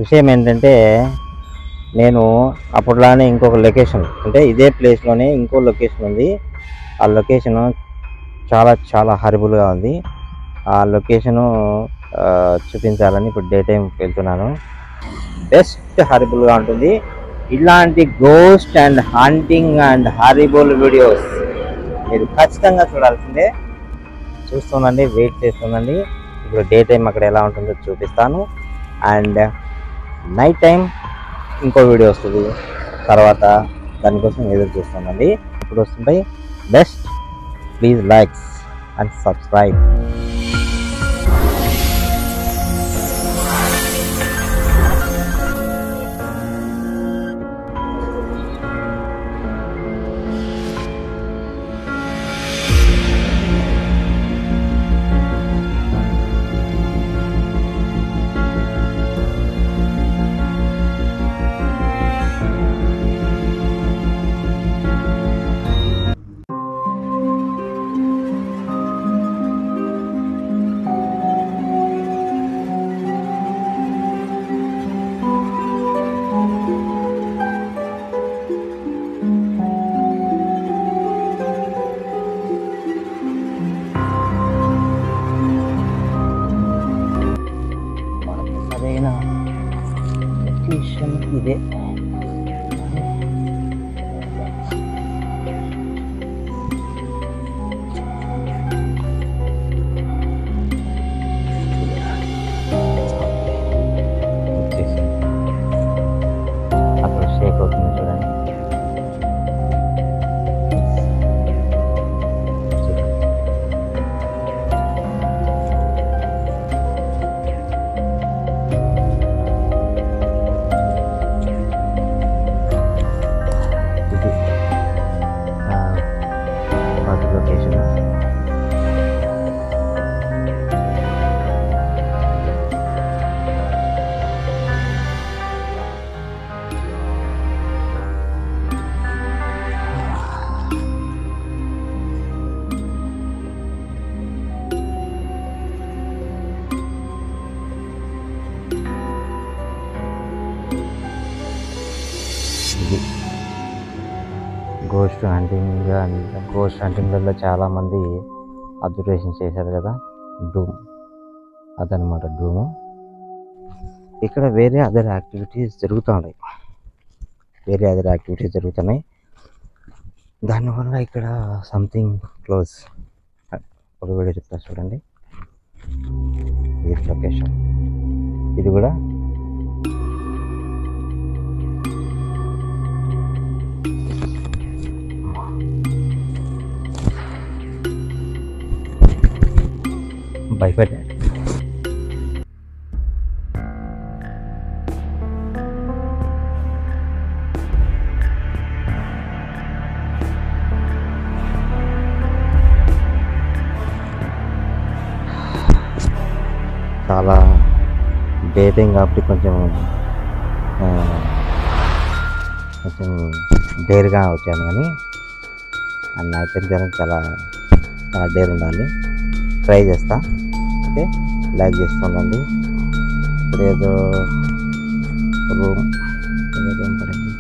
విషయం ఏంటంటే నేను అప్పట్లానే ఇంకొక లొకేషన్ అంటే ఇదే ప్లేస్లోనే ఇంకో లొకేషన్ ఉంది. ఆ లొకేషన్ చాలా చాలా హారిబుల్గా ఉంది. ఆ లొకేషను చూపించాలని ఇప్పుడు డే టైం వెళ్తున్నాను. బెస్ట్ హారిబుల్గా ఉంటుంది. ఇలాంటి ghost and hunting and horrible videos మీరు ఖచ్చితంగా చూడాల్సిందే. చూస్తుందండి, వెయిట్ చేస్తుందండి. ఇప్పుడు డే టైం అక్కడ ఎలా ఉంటుందో చూపిస్తాను. అండ్ నైట్ టైం ఇంకో వీడియో వస్తుంది తర్వాత, దానికోసం ఎదురు చూస్తానండి. ఇప్పుడు వస్తుంటాయి. Best please likes and subscribe. సరైన లొకేషన్ ఇదే. అక్కడ షేక్ అవుతుంది చూడండి. లొకేషన్ గోస్ట్ హంటింగ్లలో చాలామంది అబ్జర్వేషన్ చేశారు కదా. డూమ్ అదనమాట. డూము ఇక్కడ వేరే అదర్ యాక్టివిటీస్ జరుగుతున్నాయి. దానివల్ల ఇక్కడ సంథింగ్ క్లోజ్. ఒక వీడియో చెప్తా చూడండి. ఈ లొకేషన్ ఇది కూడా భయపడ్డా. చాలా డేటింగ్ కాబట్టి కొంచెం డేర్గా వచ్చాను, కానీ నైట్ టైం చాలా డేర్ ఉండాలి. ట్రై చేస్తా. ఓకే, లైక్ చేస్తుండండి. ఇప్పుడు ఏదో రూమ్ పడింది.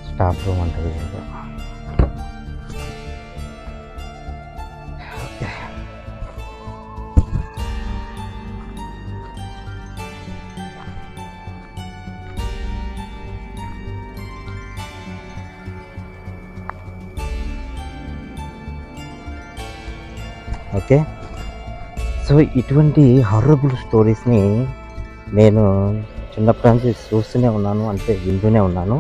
స్టాఫ్ రూమ్ అంటారు. ఓకే, సో ఇటువంటి హారబుల్ స్టోరీస్ని నేను చిన్నప్పటి నుంచి చూస్తూనే ఉన్నాను, అంటే వింటూనే ఉన్నాను.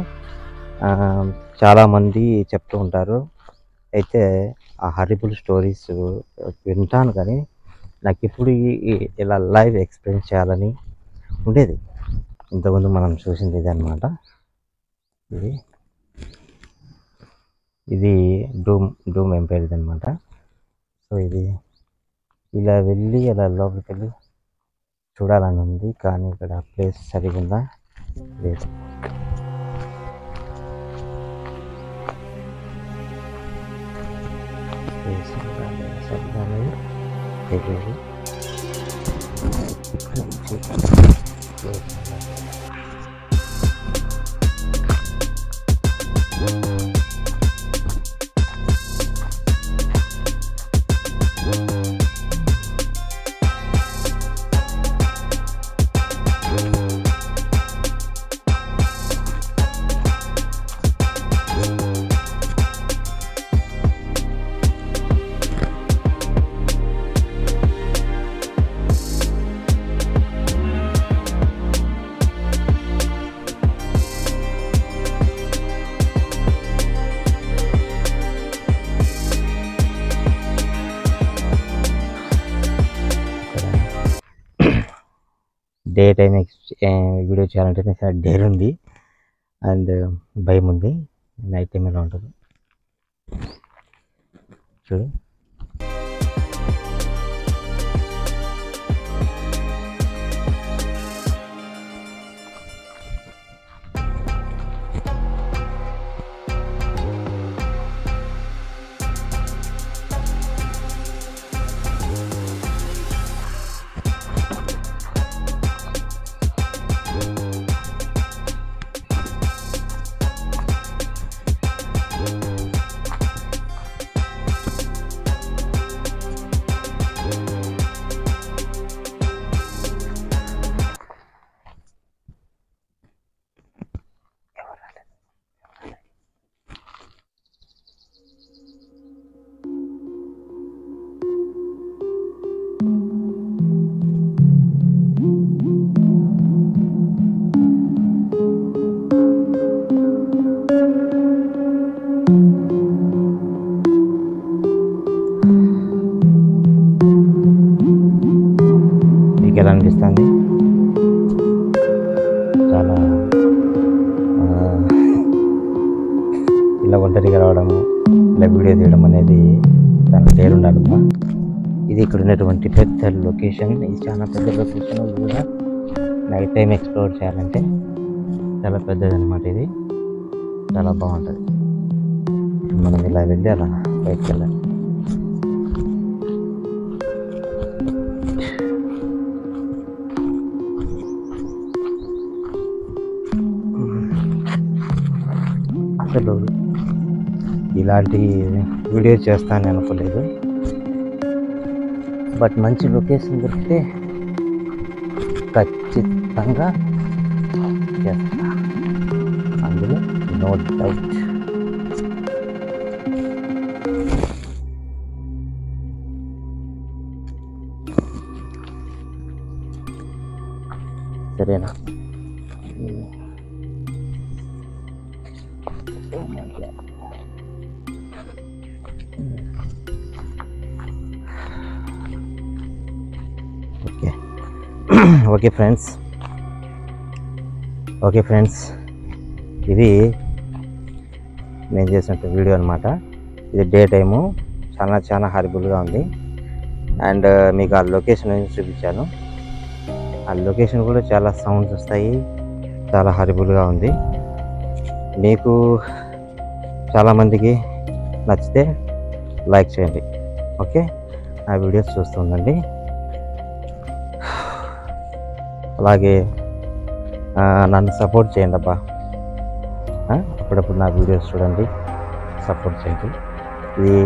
చాలామంది చెప్తూ ఉంటారు. అయితే ఆ హారబుల్ స్టోరీస్ వింటాను, కానీ నాకు ఇప్పుడు ఇలా లైవ్ ఎక్స్పీరియన్స్ చేయాలని ఉండేది. ఇంతకుముందు మనం చూసింది ఇది అనమాట. ఇది డూమ్ ఎంపైర్ ఇది అనమాట. సో ఇది ఇలా వెళ్ళి అలా లోపలికి వెళ్ళి చూడాలని ఉంది, కానీ ఇక్కడ ప్లేస్ సరిగ్గా ఉందా లేదు. డే టైం వీడియో చేయాలంటే నాకు డేర్ ఉంది అండ్ భయం ఉంది. నైట్ టైం ఎలా ఉంటుంది చూడు. ఎలా అనిపిస్తుంది? చాలా ఇలా ఒంటరిగా రావడము, ఇలా వీడియో తీయడం అనేది చాలా డేర్ ఉండాలమ్మా. ఇది ఇక్కడ ఉన్నటువంటి పెద్ద లొకేషన్. ఇది చాలా పెద్ద లొకేషన్. కూడా నైట్ టైం ఎక్స్ప్లోర్ చేయాలంటే చాలా పెద్దది అనమాట. ఇది చాలా బాగుంటుంది. మనం ఇలా వెళ్ళి అలా బయటకు వెళ్ళాలి. అసలు ఇలాంటి వీడియో చేస్తానని అనుకోలేదు, బట్ మంచి లొకేషన్ దొరికితే ఖచ్చితంగా చేస్తా, అందులో నో డౌట్. సరేనా? ఓకే ఫ్రెండ్స్, ఇది నేను చేసినట్టు వీడియో అనమాట. ఇది డే టైము, చాలా హారిబుల్గా ఉంది. అండ్ మీకు ఆ లొకేషన్ చూపించాను. ఆ లొకేషన్ కూడా చాలా సౌండ్స్ వస్తాయి, చాలా హారిబుల్గా ఉంది. మీకు చాలామందికి నచ్చితే లైక్ చేయండి. ఓకే, ఆ వీడియోస్ చూస్తుండండి. అలాగే నన్ను సపోర్ట్ చేయండి అబ్బా. అప్పుడప్పుడు నా వీడియోస్ చూడండి, సపోర్ట్ చేయండి. ఇది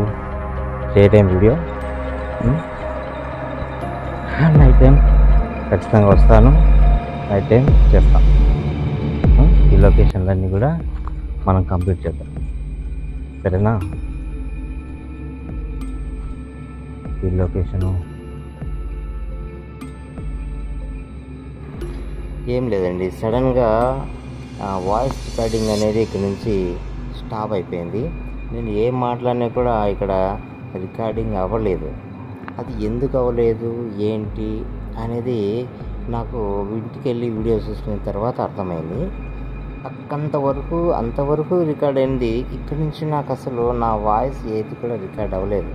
day time video. Night time ఖచ్చితంగా వస్తాను, నైట్ టైం చేస్తాం. ఈ లొకేషన్లన్నీ కూడా మనం కంప్లీట్ చేద్దాం, సరేనా? ఈ లొకేషను ఏం లేదండి, సడన్గా వాయిస్ రికార్డింగ్ అనేది ఇక్కడ నుంచి స్టాప్ అయిపోయింది. నేను ఏం మాట్లాడినా కూడా ఇక్కడ రికార్డింగ్ అవ్వలేదు. అది ఎందుకు అవ్వలేదు ఏంటి అనేది నాకు ఇంటికి వెళ్ళి వీడియో చూసిన తర్వాత అర్థమైంది. అంతవరకు రికార్డ్ అయింది. ఇక్కడి నుంచి నాకు అసలు నా వాయిస్ ఏది కూడా రికార్డ్ అవ్వలేదు.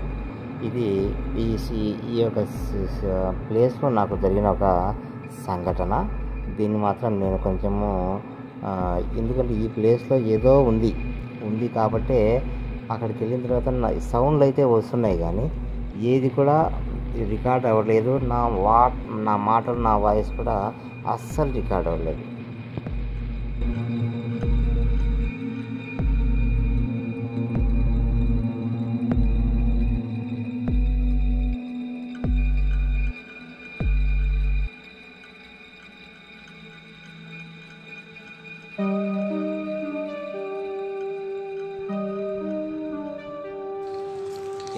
ఇది ఈ యొక్క ప్లేస్లో నాకు జరిగిన ఒక సంఘటన. దీన్ని మాత్రం నేను కొంచెము ఎందుకంటే ఈ ప్లేస్లో ఏదో ఉంది కాబట్టి అక్కడికి వెళ్ళిన తర్వాత సౌండ్లు అయితే వస్తున్నాయి, కానీ ఏది కూడా రికార్డ్ అవ్వలేదు. నా మాటలు, నా వాయిస్ కూడా అస్సలు రికార్డ్ అవ్వలేదు.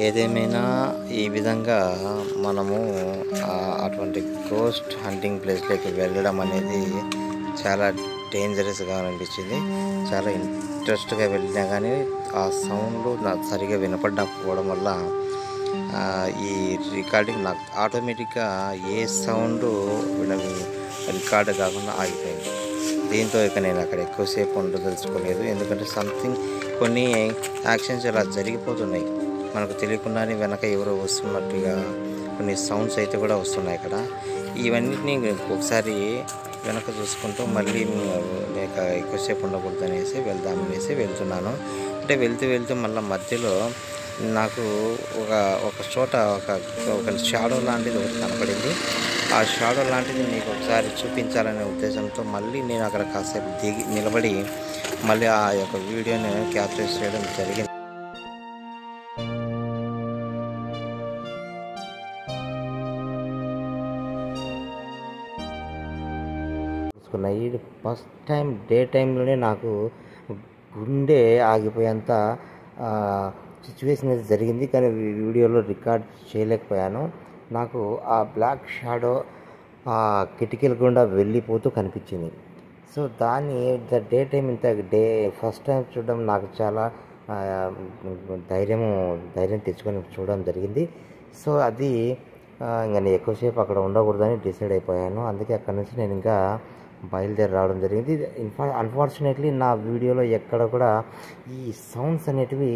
ఏదేమైనా ఈ విధంగా మనము అటువంటి గోస్ట్ హంటింగ్ ప్లేస్లోకి వెళ్ళడం అనేది చాలా డేంజరస్గా అనిపించింది. చాలా ఇంట్రెస్ట్గా వెళ్ళినా కానీ ఆ సౌండ్ నాకు సరిగా వినపడకపోవడం వల్ల ఈ రికార్డింగ్ నాకు ఆటోమేటిక్గా ఏ సౌండ్ రికార్డ్ కాకుండా ఆగిపోయింది. దీంతో ఇక నేను అక్కడ ఎక్కువసేపు ఉండదలుచుకోలేదు. ఎందుకంటే కొన్ని యాక్షన్స్ ఇలా జరిగిపోతున్నాయి, మనకు తెలియకుండానే వెనక ఎవరో వస్తున్నట్టుగా కొన్ని సౌండ్స్ అయితే కూడా వస్తున్నాయి అక్కడ. ఇవన్నిటిని ఒకసారి వెనక చూసుకుంటూ మళ్ళీ లేక ఎక్కువసేపు ఉండకూడదు అనేసి వెళ్తున్నాను. అంటే వెళ్తూ మళ్ళీ మధ్యలో నాకు ఒక చోట ఒక షాడో లాంటిది ఒకటి కనపడింది. ఆ షాడో లాంటిది మీకు ఒకసారి చూపించాలనే ఉద్దేశంతో మళ్ళీ నేను అక్కడ కాసేపు నిలబడి మళ్ళీ ఆ యొక్క వీడియోని క్యాప్చర్ చేయడం జరిగింది. ఇది ఫస్ట్ టైం డే టైంలోనే నాకు గుండె ఆగిపోయేంత సిచ్యువేషన్ అయితే జరిగింది, కానీ వీడియోలో రికార్డ్ చేయలేకపోయాను. నాకు ఆ బ్లాక్ షాడో ఆ కిటికీల గుండా వెళ్ళిపోతూ కనిపించింది. సో దాన్ని డే టైం ఫస్ట్ టైం చూడడం నాకు చాలా ధైర్యం తెచ్చుకొని చూడడం జరిగింది. సో అది ఇంకా నేను ఎక్కువసేపు అక్కడ ఉండకూడదని డిసైడ్ అయిపోయాను. అందుకే అక్కడ నుంచి నేను ఇంకా బయలుదేరి రావడం జరిగింది. అన్ఫార్చునేట్లీ నా వీడియోలో ఎక్కడ కూడా ఈ సౌండ్స్ అనేటివి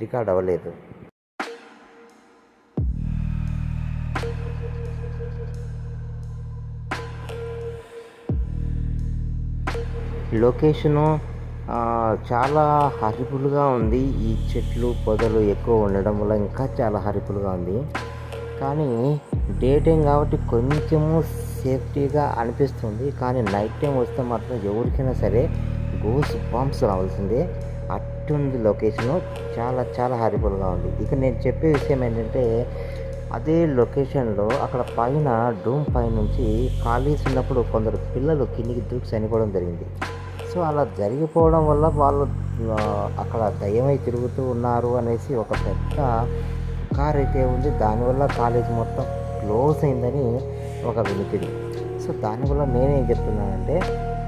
రికార్డ్ అవ్వలేదు. లొకేషను చాలా హరిబుల్గా ఉంది. ఈ చెట్లు పొదలు ఎక్కువ ఉండడం వల్ల ఇంకా చాలా హరిబుల్గా ఉంది. కానీ డే టైం కాబట్టి కొంచెము సేఫ్టీగా అనిపిస్తుంది, కానీ నైట్ టైం వస్తే మాత్రం ఎవరికైనా సరే గూస్ బంప్స్ రావాల్సిందే. అట్టుంది లొకేషను, చాలా చాలా హారిబుల్గా ఉంది. ఇక నేను చెప్పే విషయం ఏంటంటే, అదే లొకేషన్లో అక్కడ పైన డూమ్ పై నుంచి ఖాళీస్ ఉన్నప్పుడు కొందరు పిల్లలు కిందికి దూకి చనిపోవడం జరిగింది. సో అలా జరిగిపోవడం వల్ల వాళ్ళు అక్కడ దయ్యమై తిరుగుతూ ఉన్నారు అనేసి ఒక పెద్ద కార్ అయితే ఉంది. దానివల్ల కాలేజ్ మొత్తం క్లోజ్ అయిందని ఒక వినికిడి. సో దానివల్ల నేనేం చెప్తున్నానంటే,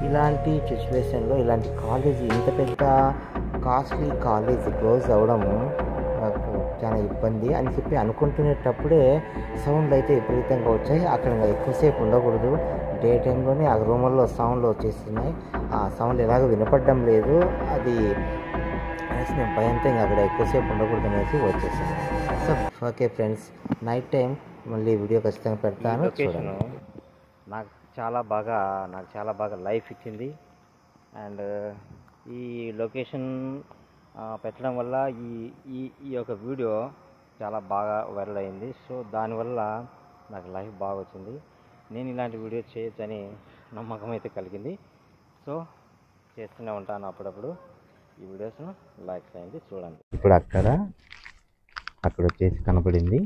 ఇలాంటి సిచ్యువేషన్లో ఇలాంటి కాలేజీ, ఇంత పెద్ద కాస్ట్లీ కాలేజ్ క్లోజ్ అవ్వడము చాలా ఇబ్బంది అని చెప్పి అనుకుంటునేటప్పుడే సౌండ్లు అయితే విపరీతంగా వచ్చాయి. అక్కడ ఎక్కువసేపు ఉండకూడదు, డే టైంలోనే ఆ రూముల్లో సౌండ్లు వచ్చేస్తున్నాయి. ఆ సౌండ్ ఎలాగో వినపడడం లేదు, అది అనేసి నేను భయంతో ఇంకా అక్కడ ఎక్కువసేపు ఉండకూడదు అనేసి వచ్చేసాను. So okay friends, night time మళ్ళీ వీడియో ఖచ్చితంగా పెడతాను. చూడండి, నాకు చాలా బాగా లైఫ్ ఇచ్చింది. అండ్ ఈ లొకేషన్ పెట్టడం వల్ల ఈ యొక్క వీడియో చాలా బాగా వైరల్ అయింది. సో దానివల్ల నాకు లైఫ్ బాగా వచ్చింది. నేను ఇలాంటి వీడియో చేయొచ్చని నమ్మకం అయితే కలిగింది. సో చేస్తూనే ఉంటాను అప్పుడప్పుడు ఈ వీడియోస్ను. లైక్ చేయండి, చూడండి. ఇప్పుడు అక్కడ వచ్చేసి కనపడింది.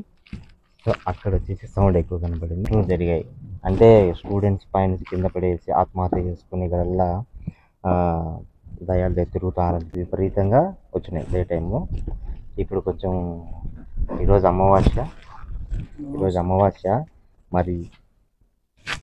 సో అక్కడ వచ్చేసి సౌండ్ ఎక్కువ కనపడింది. జరిగాయి అంటే స్టూడెంట్స్ పైన కింద పడేసి ఆత్మహత్య చేసుకునే గల్లా దయాలు తిరుగుతారు విపరీతంగా వచ్చినాయి డే టైము. ఇప్పుడు కొంచెం ఈరోజు అమావాస్య మరి